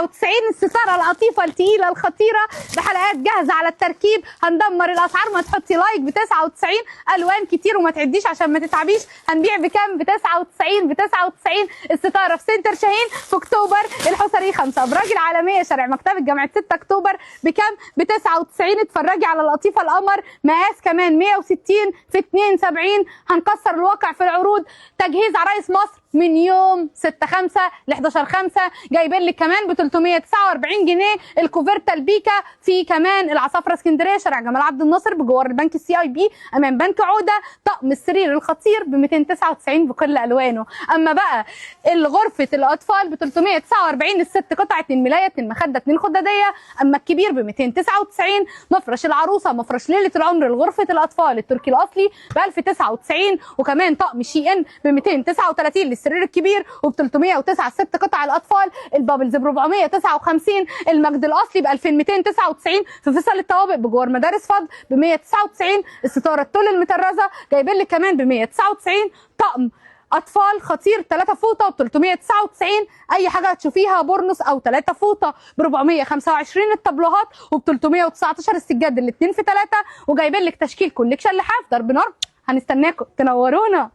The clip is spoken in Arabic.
99. الستاره اللطيفه التقيله الخطيره بحلقات جاهزه على التركيب. هندمر الاسعار، ما تحطي لايك ب 99. الوان كتير وما تعديش عشان ما تتعبيش. هنبيع بكام؟ ب 99. ب 99 الستاره في سنتر شاهين في اكتوبر الحصري 5 ابراج العالميه شارع مكتبه جامعه 6 اكتوبر. بكام؟ ب 99. اتفرجي على اللطيفه القمر، مقاس كمان 160 في 72. هنكسر الواقع في العروض. تجهيز عرايس مصر من يوم 6/5 ل 11/5. جايبين لك كمان ب 349 جنيه الكوفرتا البيكا. في كمان العصافره اسكندريه شارع جمال عبد الناصر بجوار البنك CIB امام بنك عوده. طقم السرير الخطير ب 299 بكل الوانه. اما بقى غرفه الاطفال ب 349 الست قطعه 2 ملايه 2 مخده 2 خداديه. اما الكبير ب 299. مفرش العروسه مفرش ليله العمر لغرفه الاطفال التركي الاصلي ب 1099. وكمان طقم SHEIN ب 239 للسرير الكبير وب 309 ست قطع الاطفال. البابلز ب 459. المجد الاصلي ب 2299 في فيصل الطوابق بجوار مدارس فضل ب 199. الستاره التل المطرزه جايبين لك كمان ب 199. طقم اطفال خطير 3 فوطه ب 399. اي حاجه هتشوفيها بورنوس او 3 فوطه ب 425. الطبلوهات وب 319. السجاد الاثنين في 3. وجايبين لك تشكيل كوليكشن لحاف ضرب نار. هنستناكم تنورونا.